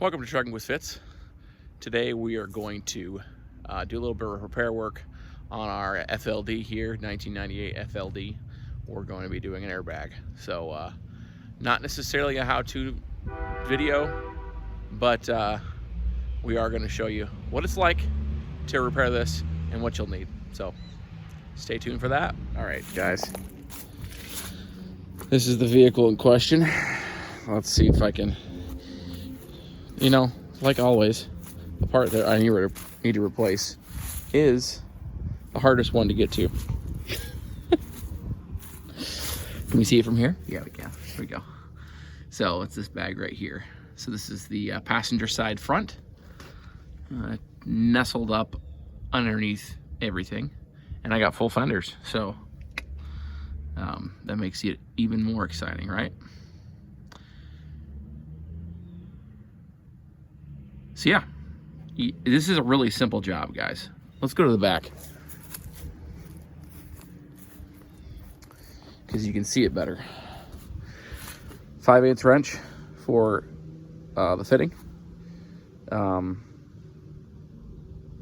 Welcome to Trucking with Fitz. Today we are going to do a little bit of repair work on our FLD here, 1998 FLD. We're going to be doing an airbag. So not necessarily a how-to video, but we are going to show you what it's like to repair this and what you'll need. So stay tuned for that. All right, guys. This is the vehicle in question. Let's see if I can, you know, like always, the part that I need to replace is the hardest one to get to. Can we see it from here? Yeah, we can. Here we go. So it's this bag right here. So this is the passenger side front, nestled up underneath everything. And I got full fenders, so that makes it even more exciting, right? So yeah, this is a really simple job, guys. Let's go to the back, because you can see it better. 5/8 wrench for the fitting.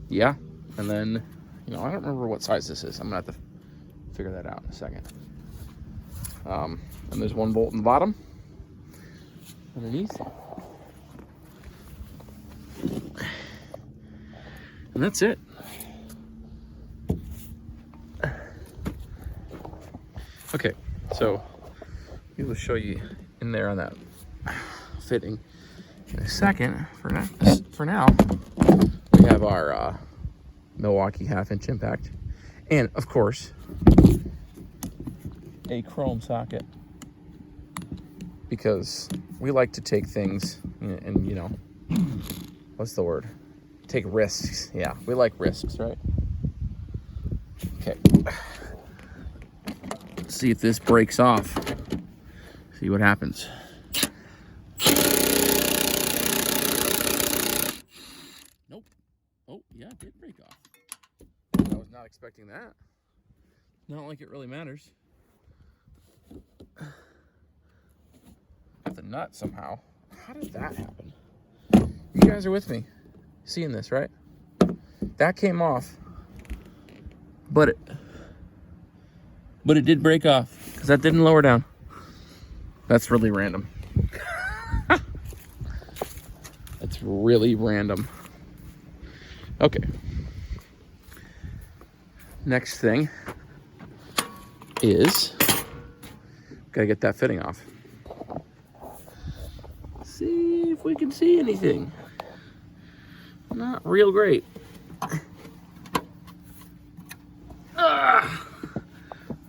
Yeah, and then, you know, I don't remember what size this is. I'm gonna have to figure that out in a second. And there's one bolt in the bottom underneath. And that's it. Okay, so we will show you in there on that fitting in a second. For now, we have our Milwaukee 1/2-inch impact, and of course, a chrome socket, because we like to take things and you know, what's the word? Take risks. Yeah, we like risks, right? Okay. Let's see if this breaks off. See what happens. Nope. Oh, yeah, it did break off. I was not expecting that. Not like it really matters. Got the nut somehow. How did that happen? You guys are with me. Seeing this, right? That came off, but it did break off because that didn't lower down. That's really random. That's really random. Okay. Next thing is gotta get that fitting off. See if we can see anything. Not real great. I've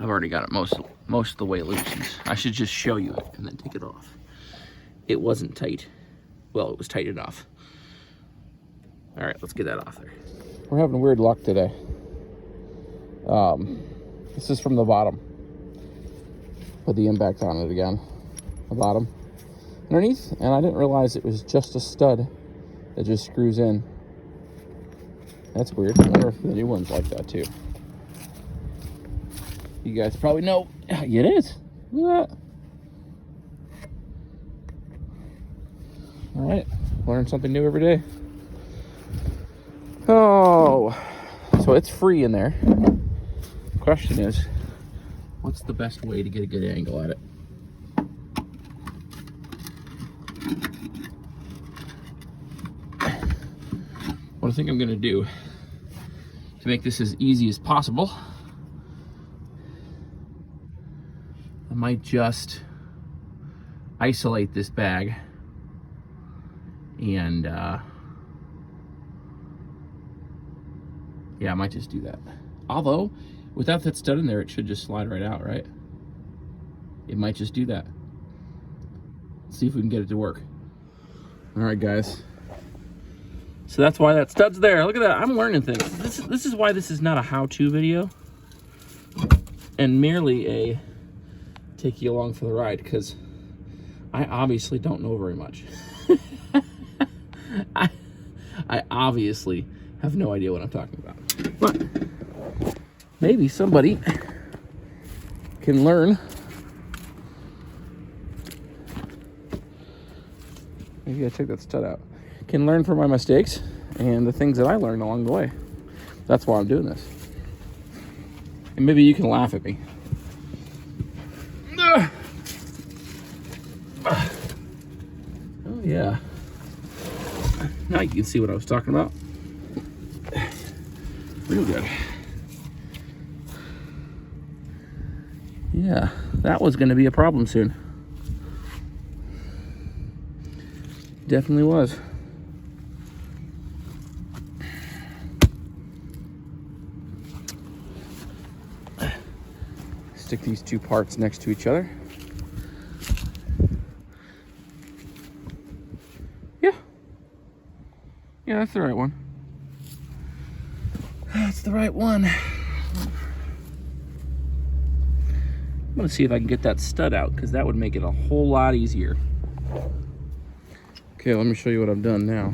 already got it most of the way loose. I should just show you it and then take it off. It wasn't tight. Well, it was tight enough. All right, let's get that off there. We're having weird luck today. This is from the bottom. Put the impact on it again. The bottom. Underneath, and I didn't realize it was just a stud that just screws in. That's weird. I wonder if the new one's like that too. You guys probably know. It is. Look at that. All right, learn something new every day. Oh, so it's free in there. Question is, what's the best way to get a good angle at it? What I think I'm gonna do to make this as easy as possible, I might just isolate this bag and yeah, I might just do that. Although, without that stud in there, it should just slide right out, right? It might just do that. Let's see if we can get it to work. All right, guys. So that's why that stud's there. Look at that. I'm learning things. This is why this is not a how-to video and merely a take you along for the ride, because I obviously don't know very much. I obviously have no idea what I'm talking about. But maybe somebody can learn. Maybe I take that stud out. can learn from my mistakes and the things that I learned along the way. That's why I'm doing this. And maybe you can laugh at me. Oh yeah. Now you can see what I was talking about. Real good. Yeah, that was going to be a problem soon. Definitely was. Stick these two parts next to each other. Yeah, that's the right one. That's the right one. I'm gonna see if I can get that stud out, because that would make it a whole lot easier. Okay, let me show you what I've done now.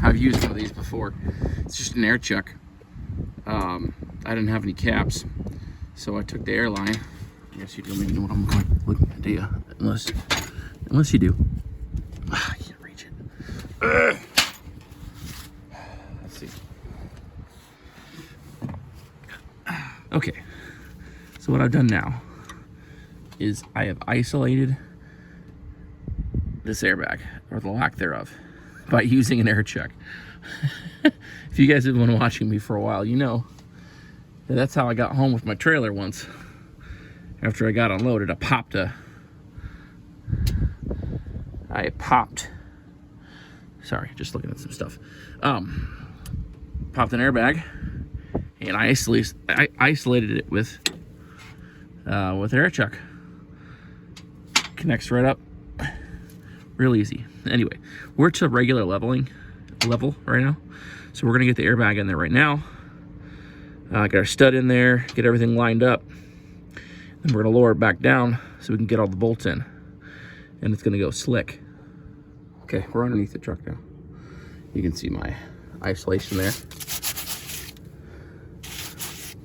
I've used one of these before. It's just an air chuck. I didn't have any caps, so I took the airline. I guess you don't even know what I'm looking at, do you? Unless you do. I can't reach it. Let's see. Okay, so what I've done now is I have isolated this airbag, or the lack thereof, by using an air chuck. If you guys have been watching me for a while, you know that that's how I got home with my trailer once. After I got unloaded, I popped, sorry, just looking at some stuff. Popped an airbag, and I isolated it with an air chuck. Connects right up, real easy. Anyway, we're to regular level right now, so we're gonna get the airbag in there right now. Get our stud in there, get everything lined up, and we're gonna lower it back down so we can get all the bolts in, and it's gonna go slick. Okay, we're underneath the truck now. You can see my isolation there.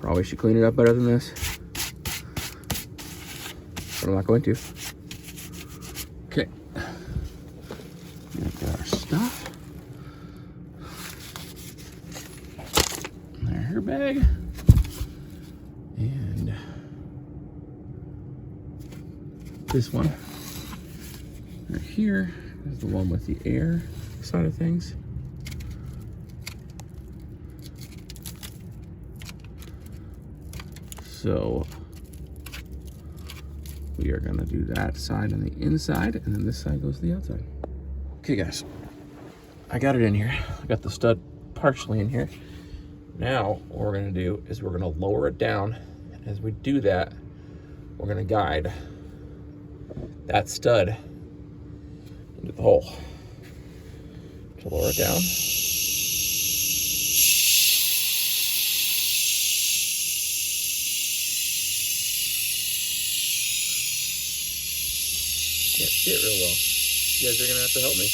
Probably should clean it up better than this, but I'm not going to. Okay, get our stuff. Her bag, and this one right here is the one with the air side of things. So we are going to do that side on the inside, and then this side goes to the outside. Okay guys, I got it in here. I got the stud partially in here. Now what we're going to do is we're going to lower it down. As we do that, we're going to guide that stud into the hole to lower it down. Can't see it real well. You guys are going to have to help me.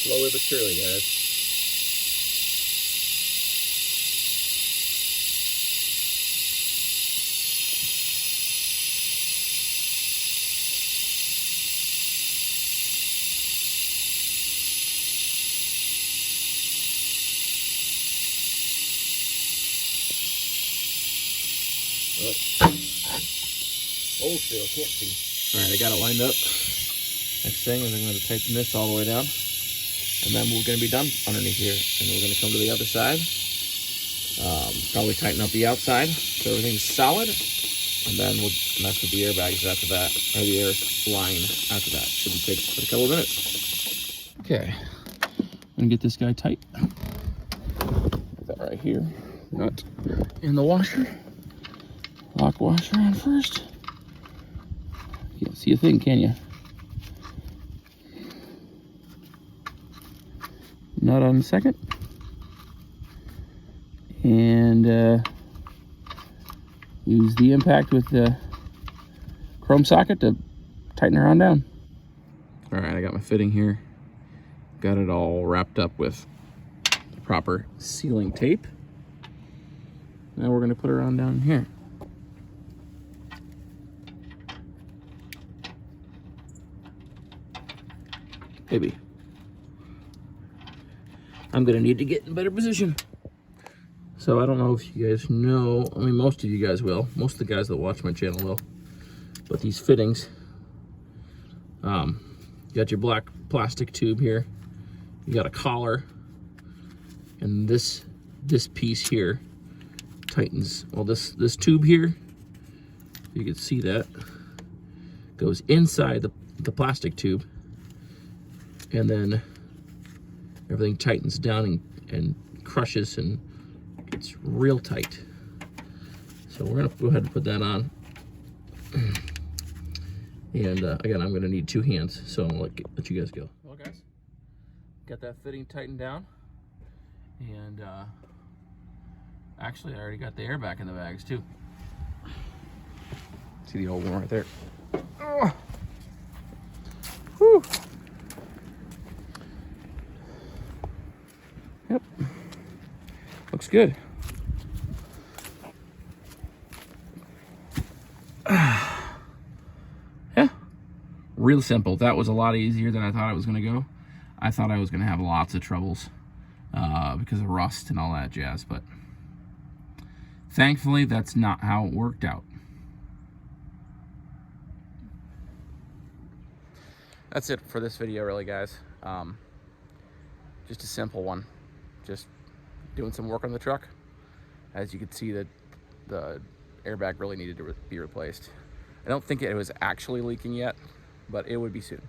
Slowly but surely, guys. Oh, still can't see. All right, I got it lined up. Next thing is I'm going to tighten this all the way down. And then we're going to be done underneath here. And we're going to come to the other side. Probably tighten up the outside so everything's solid. And then we'll mess with the airbags after that, or the air line after that. Shouldn't take but a couple of minutes. Okay, I'm going to get this guy tight. Put that right here. Nut in the washer. Lock washer on first. You can't see a thing, can you? nut on the second. And use the impact with the chrome socket to tighten her on down. All right, I got my fitting here. Got it all wrapped up with proper sealing tape. Now we're gonna put her on down here. Maybe. I'm gonna need to get in a better position. So I don't know if you guys know, I mean, most of you guys will. Most of the guys that watch my channel will. But these fittings, you got your black plastic tube here. You got a collar. And this piece here tightens, well, this tube here, you can see that, goes inside the plastic tube. And then everything tightens down and crushes and gets real tight. So we're gonna go ahead and put that on. And again, I'm gonna need 2 hands, so I'm gonna let you guys go. Well guys, got that fitting tightened down. And actually I already got the air back in the bags too. See the old one right there. Oh. Whew. Yep, looks good. Yeah, real simple. That was a lot easier than I thought it was gonna go. I thought I was gonna have lots of troubles because of rust and all that jazz, but thankfully that's not how it worked out. That's it for this video really, guys. Just a simple one. Just doing some work on the truck. As you can see, that the airbag really needed to be replaced. I don't think it was actually leaking yet, but it would be soon.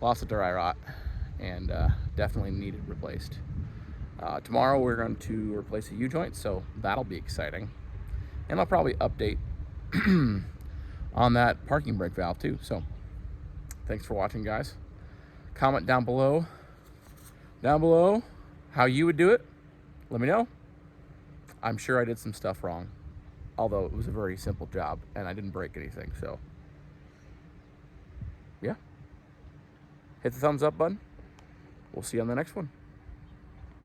Lots of dry rot and definitely needed replaced. Tomorrow we're going to replace a U-joint, so that'll be exciting. And I'll probably update on that parking brake valve too. So thanks for watching, guys. Comment down below how you would do it. Let me know. I'm sure I did some stuff wrong, although it was a very simple job and I didn't break anything. So yeah, hit the thumbs up button. We'll see you on the next one.